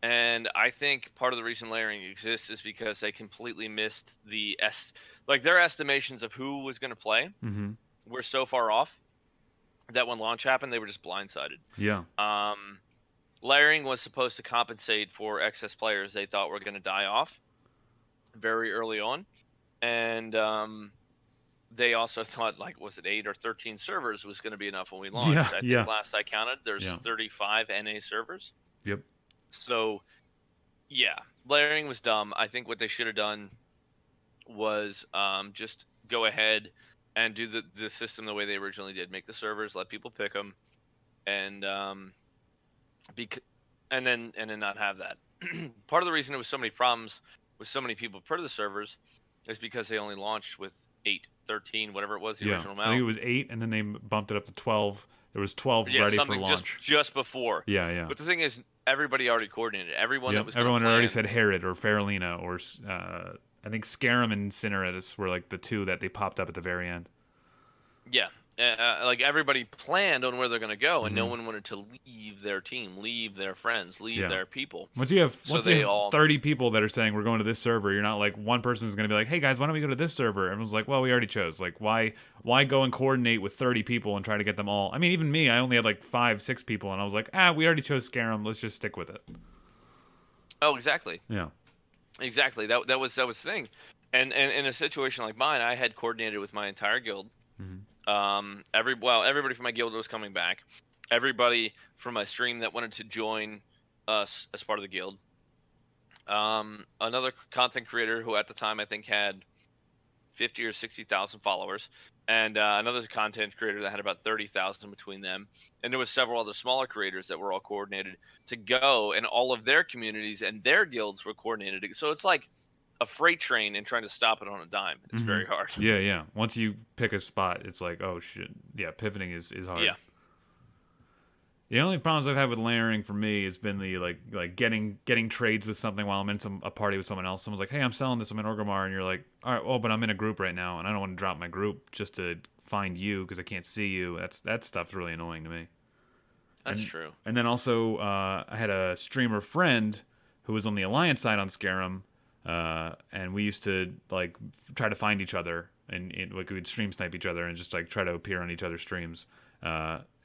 And I think part of the reason layering exists is because they completely missed their estimations of who was going to play Mm-hmm. were so far off that when launch happened, they were just blindsided. Yeah. Layering was supposed to compensate for excess players they thought were going to die off very early on, and they also thought like was it 8 or 13 servers was going to be enough when we launched. Yeah. I think Yeah. last I counted, there's Yeah. 35 NA servers. Yep. So, yeah, layering was dumb. I think what they should have done was just go ahead and do the system the way they originally did. Make the servers, let people pick them, and and then not have that. Part of the reason there was so many problems with so many people per the servers is because they only launched with 8, 13, whatever it was, the original amount. I think it was 8, and then they bumped it up to 12. There was 12 ready for launch. Just before. Yeah, yeah. But the thing is, everybody already coordinated. Everyone that was everyone plan, already said Herod or Faralina or I think Scarum and Cineratus were like the two that they popped up at the very end. Yeah, like everybody planned on where they're going to go, and no one wanted to leave their team, leave their friends, leave their people. Once you have 30 people that are saying we're going to this server, you're not like one person is going to be like, hey guys, why don't we go to this server? Everyone's like, well, we already chose. Like, why go and coordinate with 30 people and try to get them all? I mean, even me, I only had like 5, 6 people, and I was like, we already chose Scarum. Let's just stick with it. Oh, exactly. Yeah. Exactly. That was the thing. And in a situation like mine, I had coordinated with my entire guild. Mm-hmm. Everybody from my guild was coming back. Everybody from my stream that wanted to join us as part of the guild. Another content creator who at the time I think had 50 or 60,000 followers, and another content creator that had about 30,000 between them. And there was several other smaller creators that were all coordinated to go, and all of their communities and their guilds were coordinated. So it's like a freight train and trying to stop it on a dime. It's very hard. Yeah, yeah. Once you pick a spot, it's like, oh shit. Yeah, pivoting is hard. Yeah. The only problems I've had with layering for me has been the like getting trades with something while I'm in a party with someone else. Someone's like, hey, I'm selling this. I'm in Orgrimmar, and you're like, all right, well, but I'm in a group right now, and I don't want to drop my group just to find you because I can't see you. That stuff's really annoying to me. That's true. And then also, I had a streamer friend who was on the Alliance side on Scarum. And we used to like try to find each other and like we would stream snipe each other and just like try to appear on each other's streams.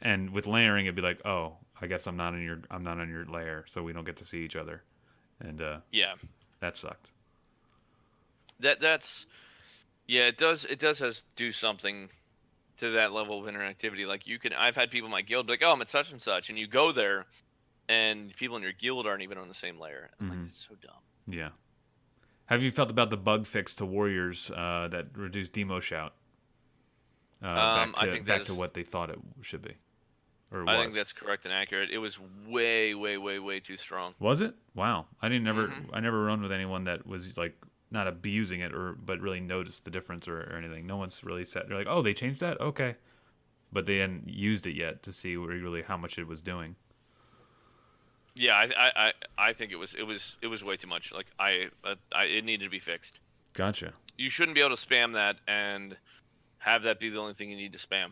And with layering, it'd be like, oh, I guess I'm not on your layer, so we don't get to see each other. And yeah, that sucked. That's it does do something to that level of interactivity. Like I've had people in my guild be like, oh, I'm at such and such, and you go there, and people in your guild aren't even on the same layer. I'm like, that's so dumb. Yeah. Have you felt about the bug fix to Warriors that reduced demo shout? Back to what they thought it should be. I think that's correct and accurate. It was way, way, way, way too strong. Was it? Wow. I never run with anyone that was like not abusing it but really noticed the difference or anything. No one's really said, they're like, oh, they changed that? Okay. But they hadn't used it yet to see really how much it was doing. Yeah, I think it was way too much. Like it needed to be fixed. Gotcha. You shouldn't be able to spam that and have that be the only thing you need to spam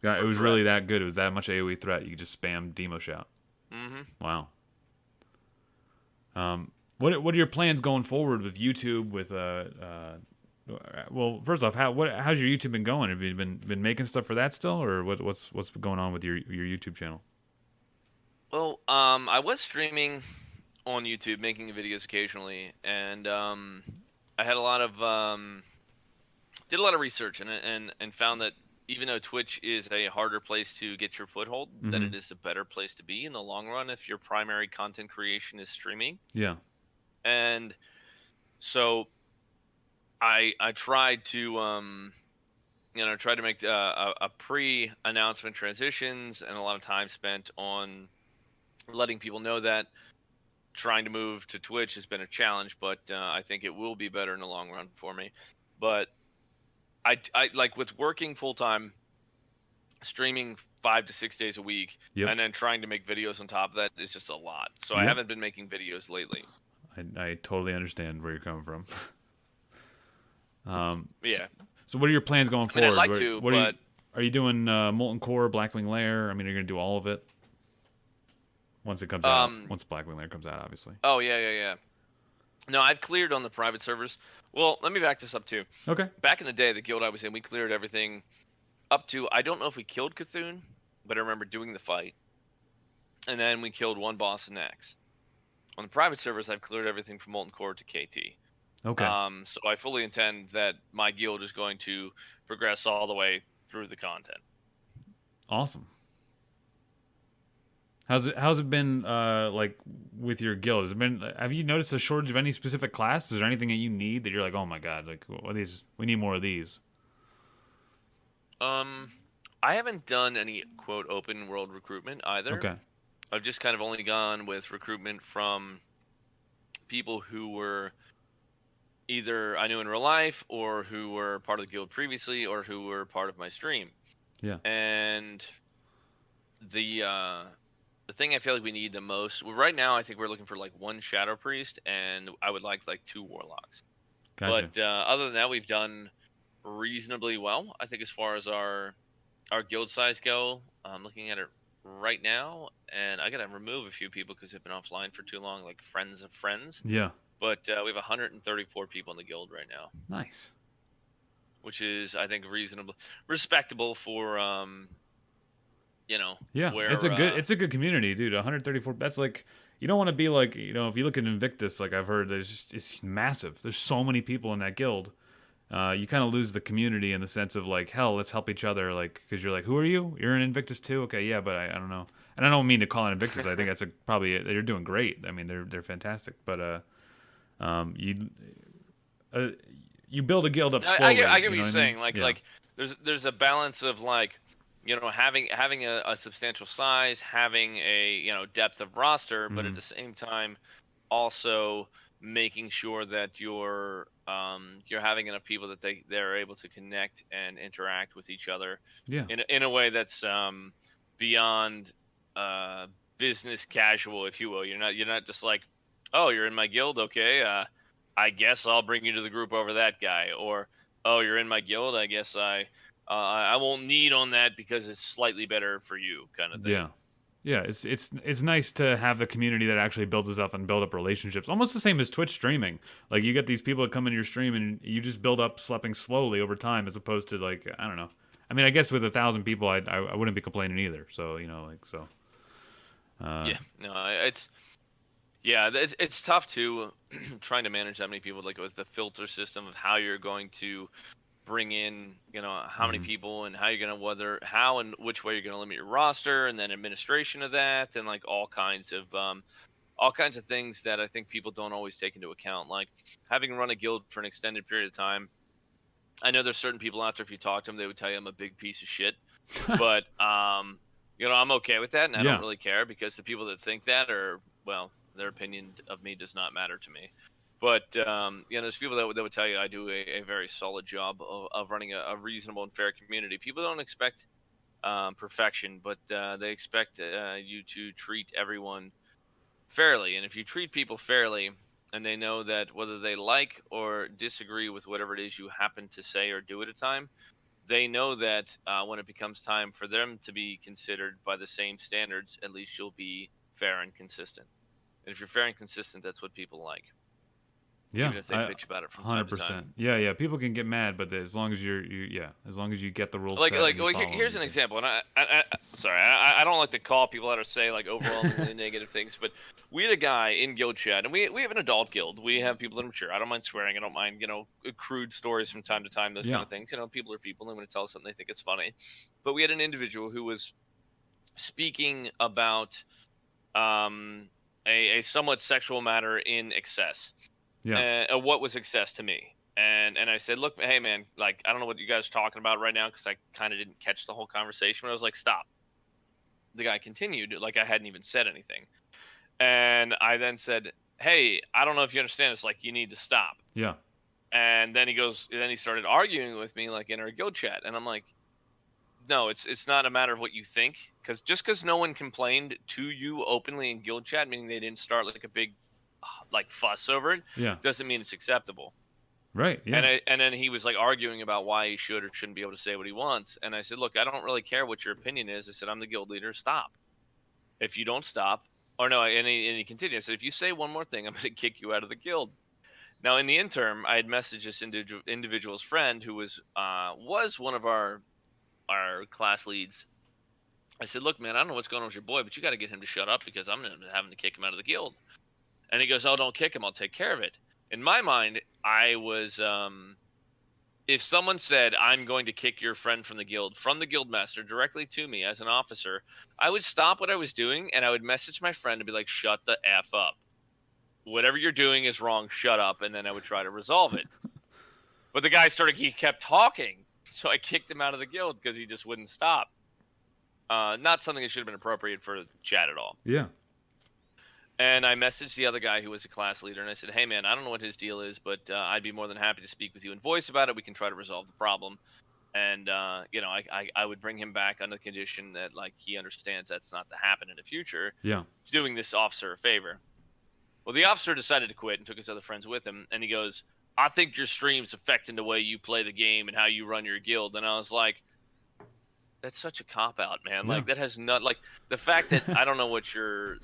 Yeah, it for was threat. really that good. It was that much AOE threat. You could just spam demo shout. Mm-hmm. Wow. What are your plans going forward with YouTube? Well, first off, how's your YouTube been going? Have you been making stuff for that still, or what's going on with your YouTube channel? Well, I was streaming on YouTube, making videos occasionally, and I had a lot of did a lot of research and found that even though Twitch is a harder place to get your foothold, that Mm-hmm. it is a better place to be in the long run if your primary content creation is streaming. Yeah. And so I tried to tried to make a pre-announcement transitions and a lot of time spent on letting people know that trying to move to Twitch has been a challenge, but I think it will be better in the long run for me. But I like with working full time, streaming 5 to 6 days a week, Yep. and then trying to make videos on top of that is just a lot. So I Yep. haven't been making videos lately. I totally understand where you're coming from. Um, Yeah, so what are your plans going I mean I'd forward? like to, but Are you doing Molten Core, Blackwing Lair? I mean, are you gonna do all of it once it comes out? Once Blackwing Lair comes out, obviously. oh yeah. No, I've cleared on the private servers. Well, let me back this up too. Okay. Back in the day, the guild I was in, we cleared everything up to, I don't know if we killed Cthulhu, but I remember doing the fight. And then we killed one boss in X. On the private servers, I've cleared everything from Molten Core to KT. Okay. So I fully intend that my guild is going to progress all the way through the content. Awesome. How's it been like with your guild? Has it been have you noticed a shortage of any specific class? Is there anything that you need that you're like, "Oh my god, like what are these we need more of these." I haven't done any quote open world recruitment either. Okay. I've just kind of only gone with recruitment from people who were either I knew in real life or who were part of the guild previously or who were part of my stream. Yeah. And the thing I feel like we need the most, well, right now I think we're looking for like one shadow priest and I would like two warlocks. Gotcha. But other than that, we've done reasonably well. I think as far as our guild size go, I'm looking at it right now, and I gotta remove a few people because they've been offline for too long, like friends of friends. Yeah. But we have 134 people in the guild right now, Nice. which is I think reasonable, respectable for Yeah. where It's a good community, dude. 134 that's like you don't want to be like, if you look at Invictus, like I've heard it's massive. There's so many people in that guild. You kind of lose the community in the sense of like, hell, let's help each other, like, because you're like, who are you? You're in Invictus too? Okay, yeah, but I don't know, and I don't mean to call it Invictus. I think that's probably they're doing great. I mean, they're fantastic, but you you build a guild up slowly. I get what you know you're what I saying. mean? Like Yeah. like there's a balance of like having a substantial size, having a depth of roster, but at Mhm. the same time also making sure that you're having enough people that they're able to connect and interact with each other Yeah. in a way that's beyond business casual, if you will. You're not just like, oh, you're in my guild, okay, I guess I'll bring you to the group over that guy, or oh, you're in my guild, I guess I won't need on that because it's slightly better for you, kind of thing. Yeah. Yeah, it's nice to have the community that actually builds us up and build up relationships. Almost the same as Twitch streaming. Like you get these people that come into your stream and you just build up sleeping slowly over time, as opposed to like I don't know. I mean, I guess with 1,000 people, I wouldn't be complaining either. So like so. Yeah, no, it's tough to trying to manage that many people, like with the filter system of how you're going to bring in, how many Mhm. people and how you're going to how and which way you're going to limit your roster, and then administration of that, and like all kinds of things that I think people don't always take into account. Like having run a guild for an extended period of time, I know there's certain people out there, if you talk to them, they would tell you I'm a big piece of shit. But I'm okay with that, and I Yeah. don't really care because the people that think that well, their opinion of me does not matter to me. But there's people that would tell you I do a very solid job of running a reasonable and fair community. People don't expect perfection, but they expect you to treat everyone fairly. And if you treat people fairly, and they know that whether they like or disagree with whatever it is you happen to say or do at a time, they know that when it becomes time for them to be considered by the same standards, at least you'll be fair and consistent. And if you're fair and consistent, that's what people like, Yeah, even if they bitch about it from time to time. 100%. Yeah. People can get mad, but as long as as long as you get the rules Like, set and you follow here's them, an example, and sorry, I don't like to call people out or say like overwhelmingly negative things, but we had a guy in guild chat, and we have an adult guild. We have people that are mature. I don't mind swearing. I don't mind crude stories from time to time. Those kind of things. People are people. They want to tell us something they think is funny. But we had an individual who was speaking about a somewhat sexual matter in excess. What was excess to me? And I said, look, hey man, like I don't know what you guys are talking about right now because I kind of didn't catch the whole conversation. But I was like, stop. The guy continued like I hadn't even said anything, and I then said, hey, I don't know if you understand. It's like you need to stop. Yeah. And then he started arguing with me like in our guild chat, and I'm like, no, it's not a matter of what you think, because just because no one complained to you openly in guild chat, meaning they didn't start like a big like fuss over it, doesn't mean it's acceptable. Right. Yeah. And then he was like arguing about why he should or shouldn't be able to say what he wants. And I said, look, I don't really care what your opinion is. I said, I'm the guild leader. Stop. If you don't stop, or no, and he continued. I said, if you say one more thing, I'm going to kick you out of the guild. Now, in the interim, I had messaged this individual's friend who was one of our class leads. I said, look, man, I don't know what's going on with your boy, but you got to get him to shut up because I'm having to kick him out of the guild. And he goes, oh, don't kick him. I'll take care of it. In my mind, I was, if someone said, I'm going to kick your friend from the guild master directly to me as an officer, I would stop what I was doing and I would message my friend and be like, shut the F up. Whatever you're doing is wrong. Shut up. And then I would try to resolve it. But the guy he kept talking. So I kicked him out of the guild because he just wouldn't stop. Not something that should have been appropriate for chat at all. Yeah. And I messaged the other guy who was a class leader, and I said, hey, man, I don't know what his deal is, but I'd be more than happy to speak with you in voice about it. We can try to resolve the problem. And, I would bring him back on the condition that, like, he understands that's not to happen in the future. Yeah. Doing this officer a favor. Well, the officer decided to quit and took his other friends with him. And he goes, I think your stream's affecting the way you play the game and how you run your guild. And I was like, that's such a cop-out, man. Yeah. Like, that has not, like, the fact that I don't know what your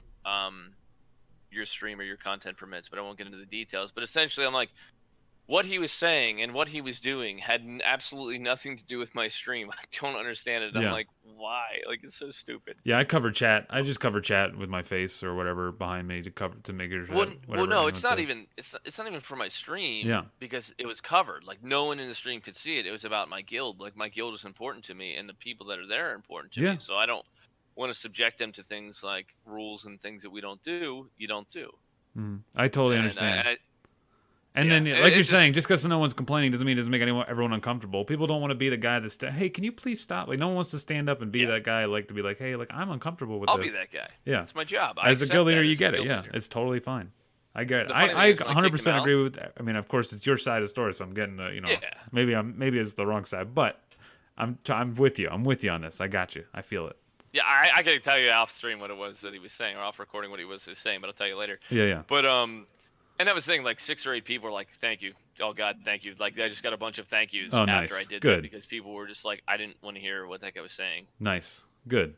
stream or your content permits, but I won't get into the details. But essentially, I'm like, what he was saying and what he was doing had absolutely nothing to do with my stream. I don't understand it. I'm like, why? Like, it's so stupid. Yeah, I cover chat. I just cover chat with my face or whatever behind me to make it. Well, no, it's not even. It's not even for my stream. Yeah. Because it was covered. Like, no one in the stream could see it. It was about my guild. Like, my guild is important to me, and the people that are there are important to me. So I don't want to subject them to things like rules and things that we don't do. You don't do. I totally understand. And then, like you're saying, just because no one's complaining doesn't mean it doesn't make everyone uncomfortable. People don't want to be the guy that's, hey, can you please stop? Like, no one wants to stand up and be that guy, like, to be like, hey, like, I'm uncomfortable with this. I'll be that guy. Yeah. It's my job. As a guild leader, you get it. Yeah. It's totally fine. I get it. I 100% agree with that. I mean, of course, it's your side of the story, so I'm getting the, maybe it's the wrong side, but I'm with you. I'm with you on this. I got you. I feel it. Yeah, I can tell you off stream what it was that he was saying, or off recording what he was saying, but I'll tell you later. Yeah. But and that was the thing, like 6 or 8 people were like, thank you. Oh God, thank you. Like, I just got a bunch of thank yous after I did that because people were just like, I didn't want to hear what that guy was saying. Nice. Good.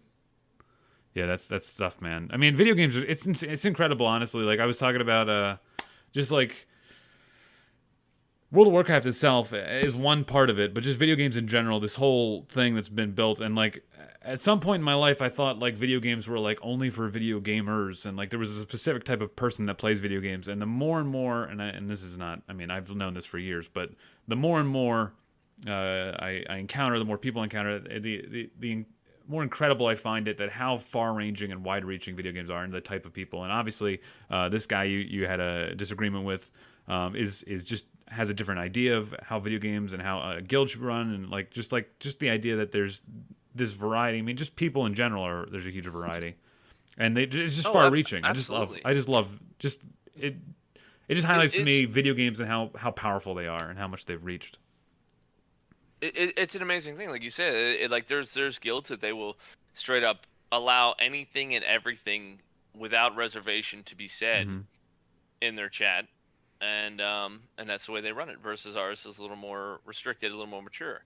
Yeah, that's stuff, man. I mean, video games, it's incredible, honestly. Like, I was talking about just like World of Warcraft itself is one part of it, but just video games in general, this whole thing that's been built. And like, at some point in my life, I thought like video games were like only for video gamers, and like there was a specific type of person that plays video games. And the more and more, and this is not, I mean, I've known this for years, but the more and more I encounter, the more people I encounter, the more incredible I find it that how far-ranging and wide-reaching video games are, and the type of people. And obviously, this guy you had a disagreement with is just has a different idea of how video games and how a guild should run, and just the idea that there's this variety. I mean, just people in general there's a huge variety, and it's just far-reaching. I just love it. It just highlights to me video games and how powerful they are and how much they've reached. It's an amazing thing, like you said. Like there's guilds that they will straight up allow anything and everything without reservation to be said Mm-hmm. in their chat, and that's the way they run it. Versus ours is a little more restricted, a little more mature.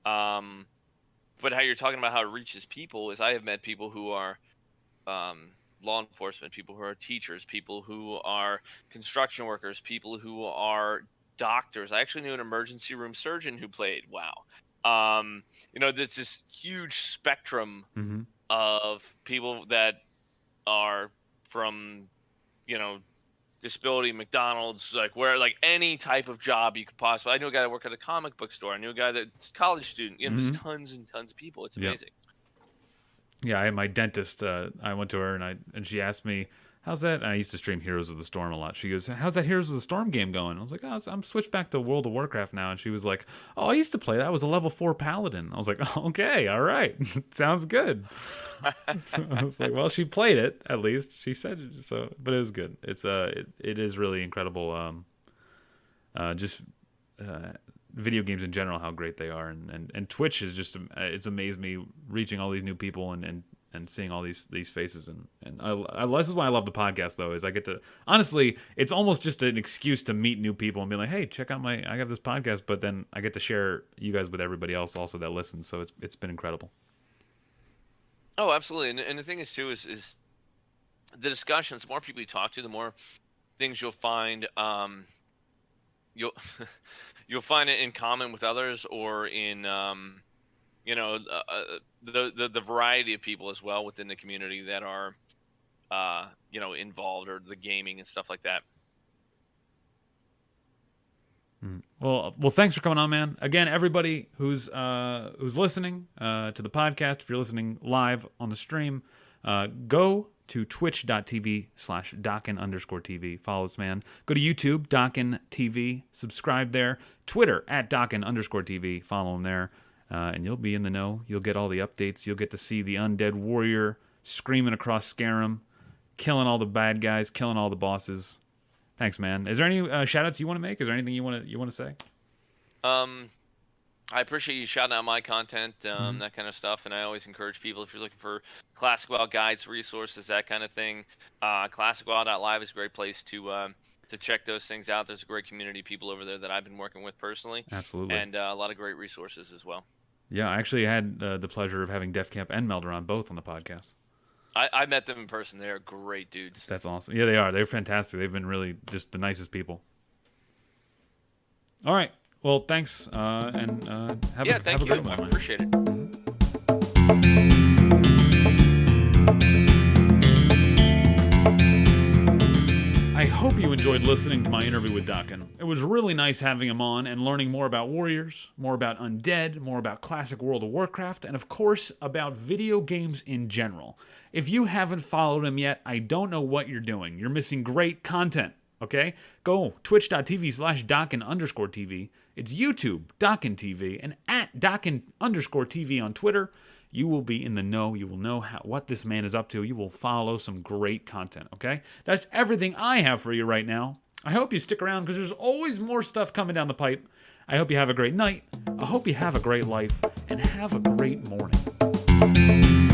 But how you're talking about how it reaches people is, I have met people who are law enforcement, people who are teachers, people who are construction workers, people who are doctors. I actually knew an emergency room surgeon who played WoW. There's this huge spectrum Mm-hmm. of people that are from, disability, McDonald's, like any type of job you could possibly. I knew a guy that worked at a comic book store. I knew a guy that's a college student. There's tons and tons of people. It's amazing. Yeah, I had my dentist. I went to her and she asked me, "How's that?" And I used to stream Heroes of the Storm a lot. She goes, "How's that Heroes of the Storm game going?" I was like, "Oh, I'm switched back to World of Warcraft now." And she was like, "Oh, I used to play that. I was a level 4 paladin." I was like, oh, "Okay, all right, sounds good." I was like, "Well, she played it at least." She said so, but it was good. It is really incredible. Just video games in general, how great they are, and Twitch is just, it's amazed me reaching all these new people and seeing all these faces, and this is why I love the podcast, though, is I get to, honestly, it's almost just an excuse to meet new people and be like, hey, check out I got this podcast, but then I get to share you guys with everybody else also that listens, so it's been incredible. Oh, absolutely. And the thing is too is the discussions, the more people you talk to, the more things you'll find you'll find it in common with others, or in the variety of people as well within the community that are involved, or the gaming and stuff like that. Well, thanks for coming on, man. Again, everybody who's listening to the podcast, if you're listening live on the stream, go to twitch.tv/Docken_TV. Follow this man. Go to YouTube, Docken TV. Subscribe there. Twitter @Docken_TV. Follow him there. And you'll be in the know. You'll get all the updates. You'll get to see the undead warrior screaming across Skyrim, killing all the bad guys, killing all the bosses. Thanks, man. Is there any shout-outs you want to make? Is there anything you want to say? I appreciate you shouting out my content, that kind of stuff, and I always encourage people, if you're looking for Classic WoW guides, resources, that kind of thing, ClassicWoW.live is a great place to check those things out. There's a great community of people over there that I've been working with personally. Absolutely. And a lot of great resources as well. Yeah, I actually had the pleasure of having Def Camp and Melder on both on the podcast. I met them in person. They're great dudes. That's awesome. Yeah, they are. They're fantastic. They've been really just the nicest people. All right. Well, thanks, and have a great one. I appreciate it. I hope you enjoyed listening to my interview with Docken. It was really nice having him on and learning more about warriors, more about undead, more about classic World of Warcraft, and of course about video games in general. If you haven't followed him yet, I don't know what you're doing. You're missing great content, okay? Go twitch.tv/Docken_TV. It's YouTube, Docken TV, and @Docken_TV on Twitter. You will be in the know. You will know what this man is up to. You will follow some great content, okay? That's everything I have for you right now. I hope you stick around because there's always more stuff coming down the pipe. I hope you have a great night. I hope you have a great life, and have a great morning.